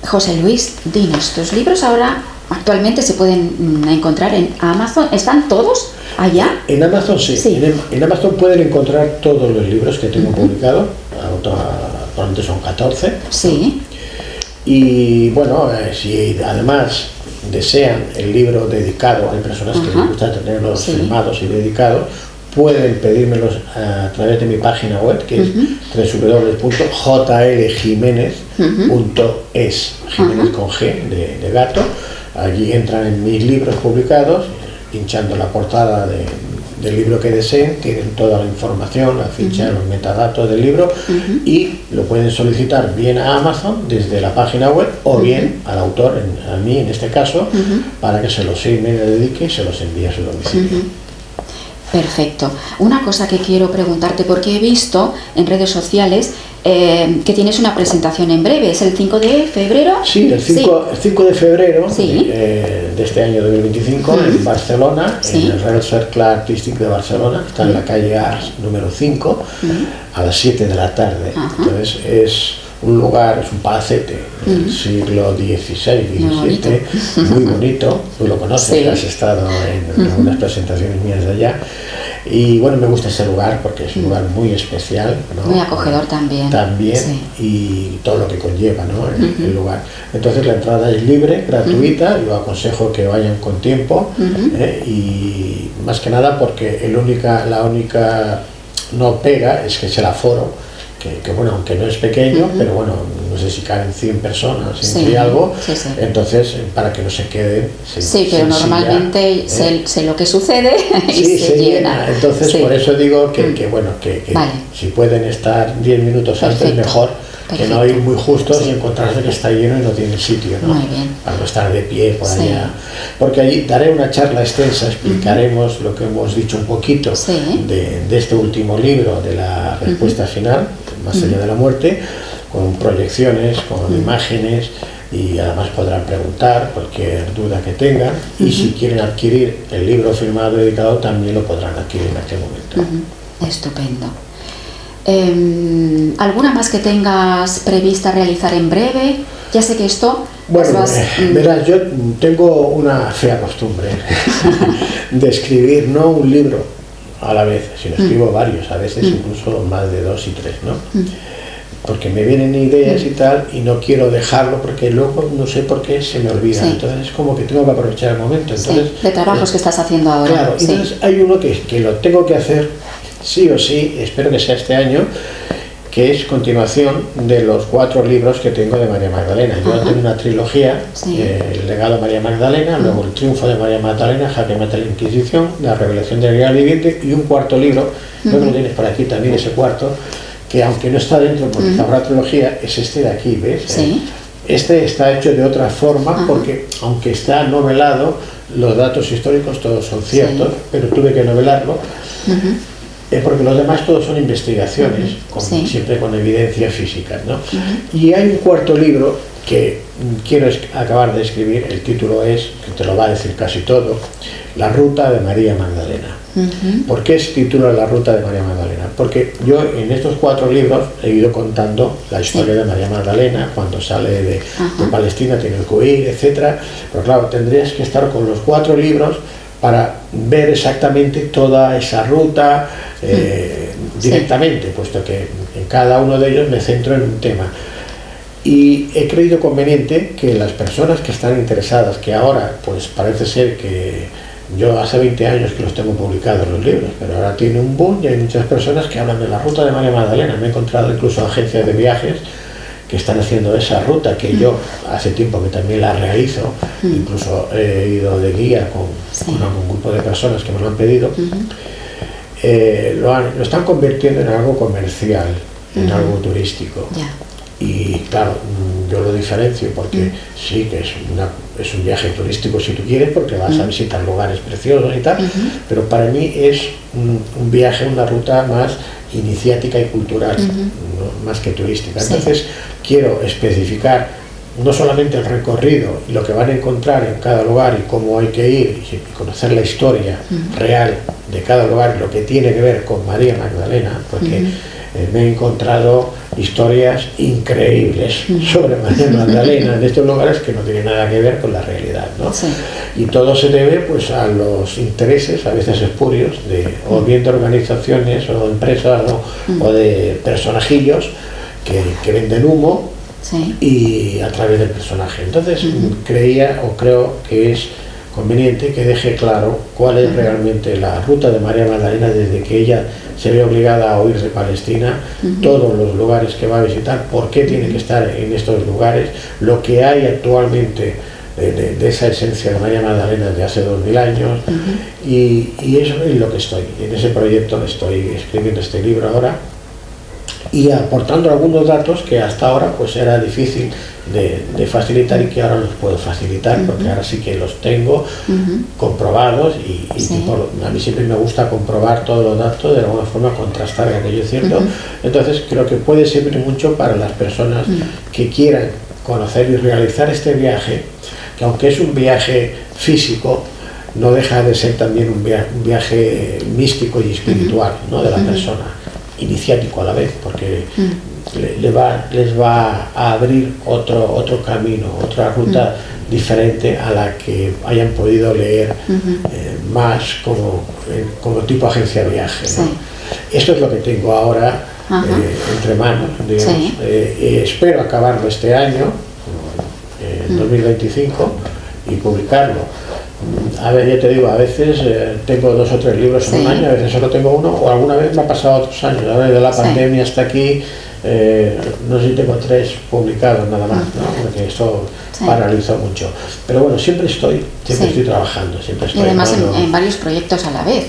[SPEAKER 1] José Luis, dinos, tus libros ahora actualmente se pueden encontrar en Amazon. ¿Están todos allá?
[SPEAKER 2] En Amazon sí. En Amazon pueden encontrar todos los libros que tengo publicados. Actualmente son 14.
[SPEAKER 1] Sí.
[SPEAKER 2] Y bueno, si además desean el libro dedicado, hay personas que les gusta tenerlos firmados y dedicados, pueden pedírmelos a través de mi página web, que es www.jljimenez.es, Jiménez con G de gato. Allí entran en mis libros publicados, pinchando la portada del libro que deseen, tienen toda la información, la ficha, los metadatos del libro, y lo pueden solicitar bien a Amazon desde la página web o bien al autor, a mí en este caso, para que se los me dedique y se los envíe a su domicilio.
[SPEAKER 1] Perfecto. Una cosa que quiero preguntarte, porque he visto en redes sociales que tienes una presentación en breve, ¿es el 5 de febrero?
[SPEAKER 2] Sí, el 5 de febrero de este año 2025 en Barcelona, en el Real Cercle Artístic de Barcelona, está en la calle Ars número 5, a las 7 de la tarde. Entonces es un lugar, es un palacete del siglo XVI, XVII, muy bonito, tú lo conoces, has estado en algunas presentaciones mías de allá. Y bueno, me gusta ese lugar porque es un lugar muy especial, ¿no?
[SPEAKER 1] Muy acogedor también.
[SPEAKER 2] Y todo lo que conlleva, ¿no? El lugar. Entonces la entrada es libre, gratuita, yo aconsejo que vayan con tiempo, y más que nada porque la única no pega es que es el aforo, que bueno, aunque no es pequeño, pero bueno, no sé si caben 100 personas, y algo, entonces para que no se queden
[SPEAKER 1] pero normalmente sé lo que sucede y se llena.
[SPEAKER 2] Entonces por eso digo que bueno, que si pueden estar 10 minutos antes, mejor, que no ir muy justos y encontrarse que está lleno y no tiene sitio, ¿no?
[SPEAKER 1] Muy bien.
[SPEAKER 2] Para no estar de pie por allá. Porque allí daré una charla extensa, explicaremos lo que hemos dicho un poquito de este último libro, de la respuesta final, Más allá de la muerte, con proyecciones, con imágenes, y además podrán preguntar cualquier duda que tengan, y si quieren adquirir el libro firmado y dedicado también lo podrán adquirir en aquel momento.
[SPEAKER 1] Estupendo. ¿Alguna más que tengas prevista realizar en breve? Ya sé que esto...
[SPEAKER 2] Bueno, verás, yo tengo una fea costumbre de escribir no un libro a la vez, sino escribo varios, a veces incluso más de 2 y 3, ¿no? Porque me vienen ideas y tal, y no quiero dejarlo porque luego no sé por qué se me olvida. Entonces es como que tengo que aprovechar el momento. Entonces,
[SPEAKER 1] de trabajos que estás haciendo ahora.
[SPEAKER 2] Claro, entonces hay uno que lo tengo que hacer sí o sí, espero que sea este año, que es continuación de los 4 libros que tengo de María Magdalena. Yo tengo una trilogía, El legado de María Magdalena, luego El triunfo de María Magdalena, Jaque Mate la Inquisición, La revelación del Grial viviente, y un cuarto libro, creo que lo tienes por aquí también, ese cuarto, que aunque no está dentro porque está una trilogía, es este de aquí, ¿ves? Este está hecho de otra forma porque, aunque está novelado, los datos históricos todos son ciertos, pero tuve que novelarlo. Porque los demás todos son investigaciones, siempre con evidencias físicas, ¿no? Y hay un cuarto libro que quiero acabar de escribir, el título es, que te lo va a decir casi todo, La ruta de María Magdalena. ¿Por qué se titula La ruta de María Magdalena? Porque yo en estos 4 libros he ido contando la historia de María Magdalena, cuando sale de Palestina, tiene que huir, etc. Pero claro, tendrías que estar con los 4 libros para ver exactamente toda esa ruta directamente, puesto que en cada uno de ellos me centro en un tema. Y he creído conveniente que las personas que están interesadas, que ahora pues parece ser que yo hace 20 años que los tengo publicados los libros, pero ahora tiene un boom y hay muchas personas que hablan de la ruta de María Magdalena. Me he encontrado incluso agencias de viajes que están haciendo esa ruta, que yo hace tiempo que también la realizo, incluso he ido de guía con un grupo de personas que me lo han pedido. Lo están convirtiendo en algo comercial, en algo turístico. Y claro, yo lo diferencio porque sí que es un viaje turístico si tú quieres, porque vas a visitar lugares preciosos y tal, pero para mí es un viaje, una ruta más iniciática y cultural, ¿no? Más que turística. Entonces quiero especificar no solamente el recorrido y lo que van a encontrar en cada lugar y cómo hay que ir y conocer la historia real de cada lugar, lo que tiene que ver con María Magdalena, porque me he encontrado historias increíbles sobre María Magdalena en estos lugares que no tienen nada que ver con la realidad, ¿no? Y todo se debe pues a los intereses, a veces espurios, o bien de organizaciones o de empresas o de personajillos que venden humo y a través del personaje. Entonces creo que es conveniente que deje claro cuál es realmente la ruta de María Magdalena desde que ella se ve obligada a huir de Palestina, todos los lugares que va a visitar, por qué tiene que estar en estos lugares, lo que hay actualmente de esa esencia de María Magdalena de hace 2000 años. Y eso es lo que estoy, en ese proyecto estoy escribiendo este libro ahora y aportando algunos datos que hasta ahora pues era difícil de facilitar y que ahora los puedo facilitar porque ahora sí que los tengo comprobados y a mí siempre me gusta comprobar todos los datos, de alguna forma contrastar que aquello es cierto. Entonces creo que puede servir mucho para las personas que quieran conocer y realizar este viaje, que aunque es un viaje físico, no deja de ser también un viaje místico y espiritual, ¿no? De la persona, iniciático a la vez, porque les va a abrir otro camino, otra ruta diferente a la que hayan podido leer más como tipo agencia de viaje, ¿no?
[SPEAKER 1] Sí.
[SPEAKER 2] Esto es lo que tengo ahora entre manos, digamos. Espero acabarlo este año, en 2025, y publicarlo. A ver, ya te digo, a veces tengo 2 o 3 libros en un año, a veces solo tengo uno, o alguna vez me ha pasado otros años. Ahora de la pandemia hasta aquí, no sé si tengo 3 publicados nada más, ¿no? Porque esto paralizó mucho. Pero bueno, siempre estoy trabajando, siempre estoy.
[SPEAKER 1] Y además en varios proyectos a la vez.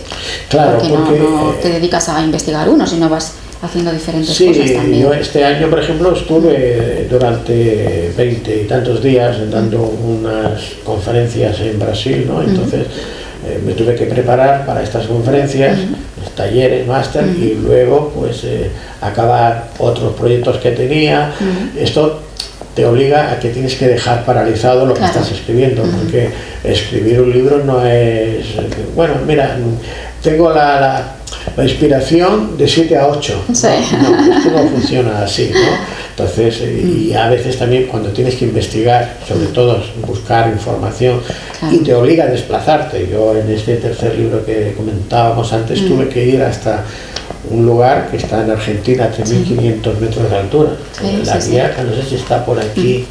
[SPEAKER 2] Claro,
[SPEAKER 1] porque no te dedicas a investigar uno, sino vas haciendo diferentes cosas también.
[SPEAKER 2] Sí, yo este año, por ejemplo, estuve durante 20 y tantos días dando unas conferencias en Brasil, ¿no? Entonces me tuve que preparar para estas conferencias, talleres, máster, y luego pues acabar otros proyectos que tenía. Esto te obliga a que tienes que dejar paralizado lo que estás escribiendo, porque escribir un libro no es... Bueno, mira, tengo la inspiración de 7 a 8.
[SPEAKER 1] Sí.
[SPEAKER 2] No, esto no funciona así, ¿no? Entonces, y a veces también cuando tienes que investigar, sobre todo buscar información, y te obliga a desplazarte. Yo en este tercer libro que comentábamos antes tuve que ir hasta un lugar que está en Argentina a 3.500 metros de altura. La guía, no sé si está por aquí,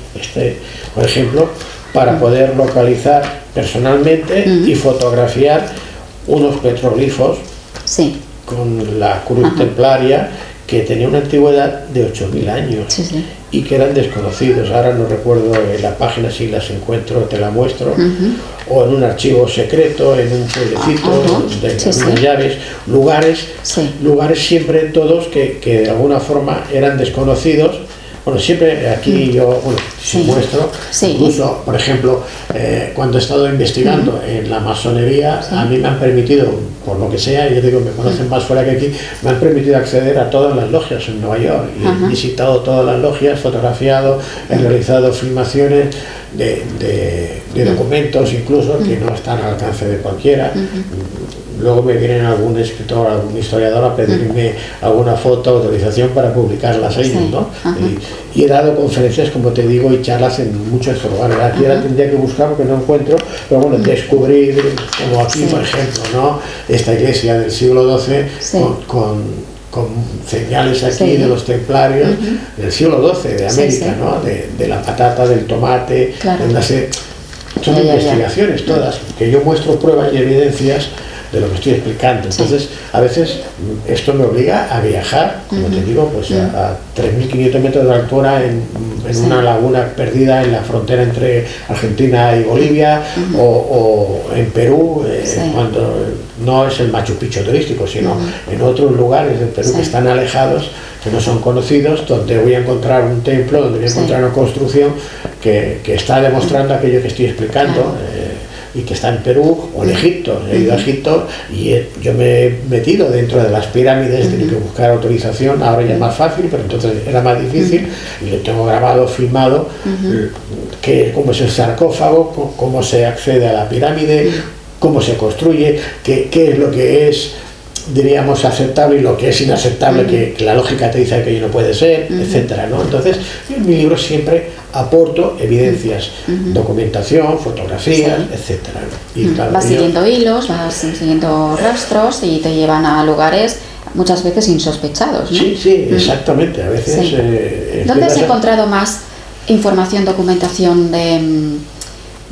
[SPEAKER 2] por ejemplo, para poder localizar personalmente y fotografiar unos petroglifos con la cruz templaria que tenía una antigüedad de 8.000 años y que eran desconocidos. Ahora no recuerdo en la página, si las encuentro te la muestro, o en un archivo secreto, en un pueblecito de unas llaves, lugares siempre todos que de alguna forma eran desconocidos. Bueno, siempre aquí yo muestro, incluso, por ejemplo, cuando he estado investigando en la masonería, a mí me han permitido, por lo que sea, yo digo, me conocen más fuera que aquí, me han permitido acceder a todas las logias en Nueva York. Y he visitado todas las logias, fotografiado, he realizado filmaciones de documentos incluso que no están al alcance de cualquiera. Luego me vienen algún escritor, algún historiador a pedirme alguna foto, autorización para publicarlas ellos, ¿no? Y he dado conferencias, como te digo, y charlas en muchos de estos lugares. Aquí ahora tendría que buscar porque no encuentro, pero bueno, descubrir, como aquí, por ejemplo, ¿no? Esta iglesia del siglo XII con señales aquí de los templarios del siglo XII de América, ¿no? De la patata, del tomate, son investigaciones todas, que yo muestro pruebas y evidencias de lo que estoy explicando. Entonces, a veces esto me obliga a viajar, como te digo, pues a 3.500 metros de altura en una laguna perdida en la frontera entre Argentina y Bolivia, o en Perú, cuando no es el Machu Picchu turístico, sino en otros lugares del Perú que están alejados, que no son conocidos, donde voy a encontrar un templo, donde voy a encontrar una construcción que está demostrando aquello que estoy explicando. Y que está en Perú o en Egipto. He ido a Egipto y yo me he metido dentro de las pirámides, tenía que buscar autorización, ahora ya es más fácil, pero entonces era más difícil, y lo tengo grabado, filmado, cómo es el sarcófago, cómo se accede a la pirámide, cómo se construye, qué es lo que es, diríamos, aceptable y lo que es inaceptable, que la lógica te dice que ello no puede ser, etcétera, ¿no? Entonces, yo en mi libro siempre aporto evidencias, documentación, fotografías, etcétera, ¿no? Y claro,
[SPEAKER 1] vas siguiendo hilos, vas siguiendo rastros y te llevan a lugares muchas veces insospechados, ¿no?
[SPEAKER 2] Sí, exactamente. A veces...
[SPEAKER 1] ¿Dónde has encontrado más información, documentación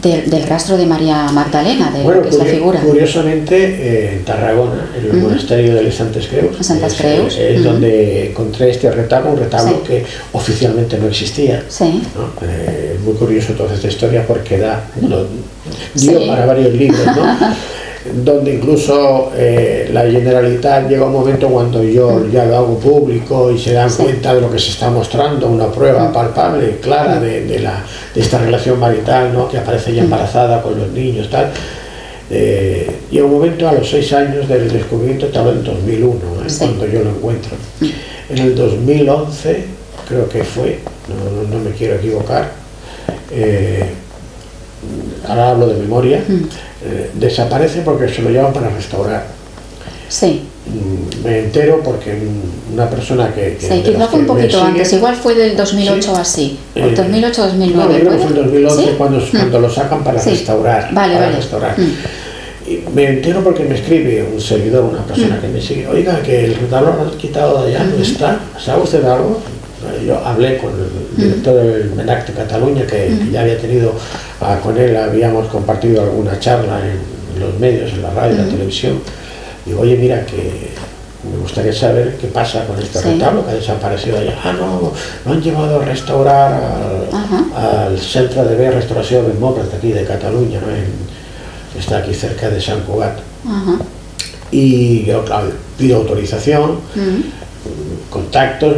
[SPEAKER 1] del rastro de María Magdalena, de
[SPEAKER 2] bueno,
[SPEAKER 1] esta figura.
[SPEAKER 2] Curiosamente, en Tarragona, en el monasterio de Santes Creus, es donde encontré este retablo, un retablo que oficialmente no existía.
[SPEAKER 1] Sí.
[SPEAKER 2] ¿No? Es muy curioso toda esta historia porque dio para varios libros, ¿no? Donde incluso la Generalitat llega un momento cuando yo ya lo hago público y se dan cuenta de lo que se está mostrando, una prueba palpable, clara de esta relación marital, ¿no? Que aparece ya embarazada con los niños, tal. Llega un momento a los 6 años del descubrimiento, te hablo en 2001, cuando yo lo encuentro. En el 2011, creo que fue, no me quiero equivocar, ahora hablo de memoria, desaparece porque se lo llevan para restaurar.
[SPEAKER 1] Sí.
[SPEAKER 2] Me entero porque una persona que
[SPEAKER 1] quizá fue un poquito antes, igual fue del 2008 así, 2008-2009.
[SPEAKER 2] No, creo que fue el 2011 cuando lo sacan para restaurar. Restaurar. Y me entero porque me escribe un seguidor, una persona que me sigue: oiga, que el retablo lo han quitado de allá, no está, ¿sabe usted algo? Yo hablé con el director del MNAC de Cataluña, que ya había tenido con él, habíamos compartido alguna charla en los medios, en la radio, en la televisión. Digo: oye, mira, que me gustaría saber qué pasa con este retablo que ha desaparecido allá. No, lo han llevado a restaurar al Centro de Restauración de Mobles de aquí de Cataluña, ¿no? Está aquí cerca de Sant Cugat. Y yo, claro, pido autorización, contactos,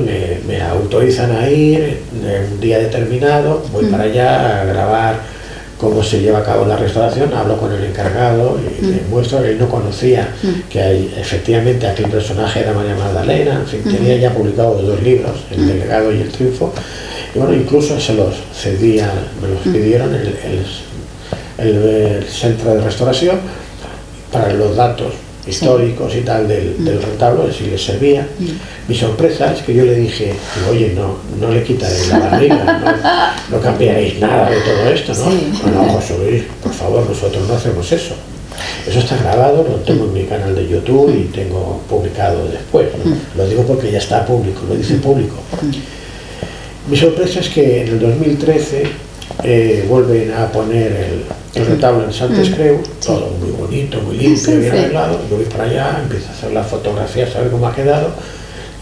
[SPEAKER 2] me autorizan a ir en un día determinado, voy para allá a grabar cómo se lleva a cabo la restauración, hablo con el encargado y le muestro que él no conocía que efectivamente aquel personaje era María Magdalena, en fin, tenía ya publicado 2 libros, El Delegado y El Triunfo, y bueno, incluso se los cedía, me los pidieron el Centro de Restauración para los datos históricos y tal del retablo, si les servía. Mi sorpresa es que yo le dije: oye, no le quitaré la barriga, no cambiaréis nada de todo esto, ¿no? No, José Luis, por favor, nosotros no hacemos eso. Eso está grabado, lo tengo en mi canal de YouTube y tengo publicado después, ¿no? Lo digo porque ya está público, lo dice público. Mi sorpresa es que en el 2013 vuelven a poner el retablo en Santes Creus, todo muy bonito, muy limpio, bien arreglado. Yo voy para allá, empiezo a hacer las fotografías, a ver cómo ha quedado,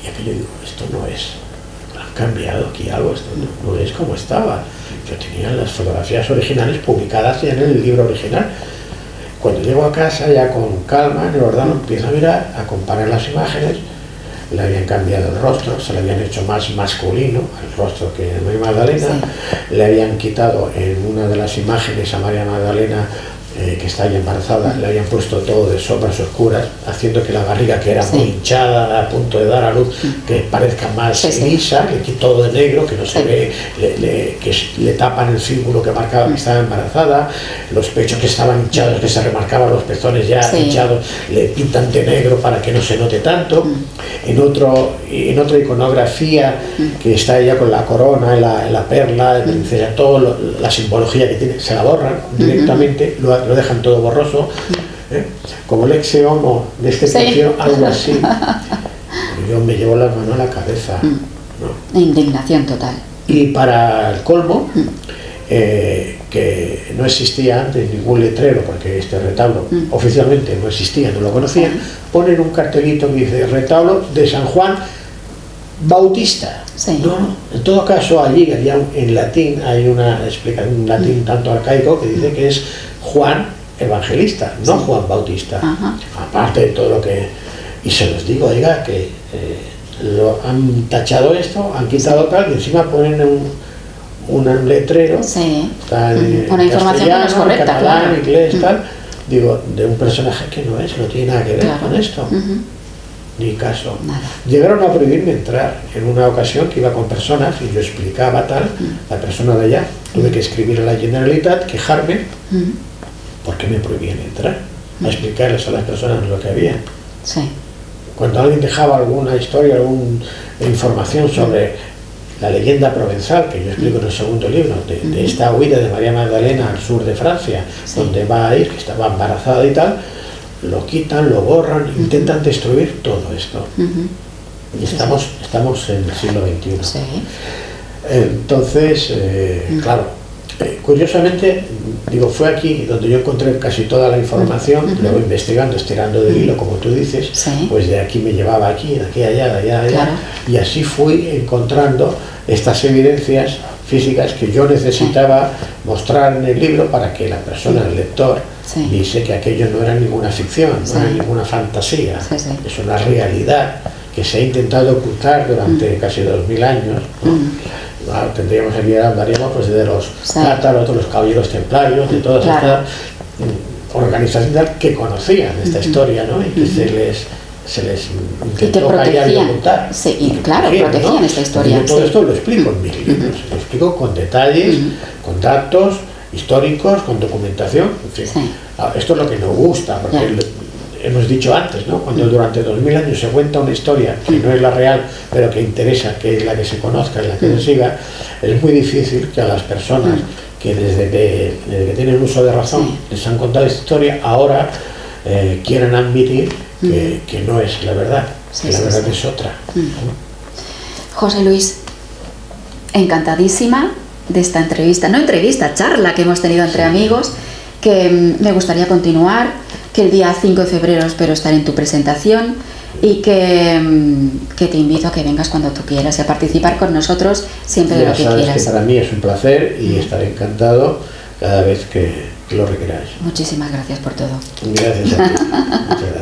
[SPEAKER 2] y aquello digo: esto no es, han cambiado aquí algo, esto no es como estaba. Yo tenía las fotografías originales publicadas ya en el libro original. Cuando llego a casa, ya con calma, en el ordenador, empiezo a mirar, a comparar las imágenes. Le habían cambiado el rostro, se le habían hecho más masculino el rostro que María Magdalena, le habían quitado en una de las imágenes a María Magdalena que está ya embarazada, le habían puesto todo de sombras oscuras, haciendo que la barriga, que era muy hinchada, a punto de dar a luz, que parezca más lisa, le quitó todo de negro, que no se ve, que le tapan el símbolo que marcaba que estaba embarazada, los pechos que estaban hinchados, que se remarcaban los pezones ya hinchados, le pintan de negro para que no se note tanto. En otra iconografía que está ella con la corona, la perla, la princesa, toda la simbología que tiene, se la borran directamente, lo dejan todo borroso, como el ex homo de este precio, algo así. Yo me llevo las manos a la cabeza, ¿no?
[SPEAKER 1] Indignación total.
[SPEAKER 2] Y para el colmo, que no existía antes ningún letrero, porque este retablo oficialmente no existía, no lo conocía, ponen un cartelito que dice: retablo de San Juan Bautista. No, en todo caso, allí había en latín, hay una explicación en latín tanto arcaico que dice que es Juan Evangelista, no Juan Bautista. Aparte de todo lo que... Y se los digo: oiga, que lo han tachado esto, han quitado tal, y encima ponen un letrero, está
[SPEAKER 1] una información que no es correcta,
[SPEAKER 2] catalán, inglés, tal, digo, de un personaje que no tiene nada que ver con esto. Ni caso. Llegaron a prohibirme entrar en una ocasión que iba con personas y yo explicaba tal, la persona de allá, tuve que escribir a la Generalitat, quejarme, porque me prohibían entrar, a explicarles a las personas lo que había. Cuando alguien dejaba alguna historia, alguna información sobre la leyenda provenzal, que yo explico en el segundo libro, de esta huida de María Magdalena al sur de Francia, donde va a ir, que estaba embarazada y tal, lo quitan, lo borran, intentan destruir todo esto. Y estamos en el siglo XXI. Entonces, claro, Curiosamente, digo, fue aquí donde yo encontré casi toda la información, luego investigando, estirando del hilo, como tú dices,
[SPEAKER 1] Sí.
[SPEAKER 2] pues de aquí me llevaba aquí, de aquí a allá, de allá a allá,
[SPEAKER 1] Claro.
[SPEAKER 2] y así fui encontrando estas evidencias físicas que yo necesitaba mostrar en el libro para que la persona, el lector,
[SPEAKER 1] Sí.
[SPEAKER 2] viese que aquello no era ninguna ficción,
[SPEAKER 1] Sí.
[SPEAKER 2] no era ninguna fantasía,
[SPEAKER 1] Sí, sí.
[SPEAKER 2] es una realidad que se ha intentado ocultar durante casi 2000 años, ¿no? Tendríamos aquí, hablaríamos pues de los
[SPEAKER 1] Sí.
[SPEAKER 2] cátaros, de los caballeros templarios, de todas
[SPEAKER 1] Claro.
[SPEAKER 2] estas organizaciones que conocían esta historia, ¿no? Y que se les intentó callar y ocultar.
[SPEAKER 1] Sí, y claro, protegían, ¿no?, esta historia.
[SPEAKER 2] Yo todo
[SPEAKER 1] Sí.
[SPEAKER 2] esto lo explico en mis libros, lo explico con detalles, con datos históricos, con documentación, en fin.
[SPEAKER 1] Sí.
[SPEAKER 2] Esto es lo que nos gusta, porque
[SPEAKER 1] Ya.
[SPEAKER 2] hemos dicho antes, ¿no? Cuando durante 2000 años se cuenta una historia que no es la real, pero que interesa, que es la que se conozca, y la que se siga, es muy difícil que a las personas que desde que tienen uso de razón
[SPEAKER 1] Sí.
[SPEAKER 2] les han contado esta historia, ahora quieran admitir que no es la verdad,
[SPEAKER 1] Sí,
[SPEAKER 2] que la
[SPEAKER 1] sí,
[SPEAKER 2] verdad
[SPEAKER 1] sí.
[SPEAKER 2] es otra.
[SPEAKER 1] José Luis, encantadísima de esta entrevista, no entrevista, charla que hemos tenido entre amigos, que me gustaría continuar, que el día 5 de febrero espero estar en tu presentación y que te invito a que vengas cuando tú quieras y a participar con nosotros siempre de
[SPEAKER 2] Ya
[SPEAKER 1] lo que
[SPEAKER 2] sabes
[SPEAKER 1] quieras.
[SPEAKER 2] que para mí es un placer y estaré encantado cada vez que lo requeráis.
[SPEAKER 1] Muchísimas gracias por todo.
[SPEAKER 2] Gracias a ti. Muchas gracias.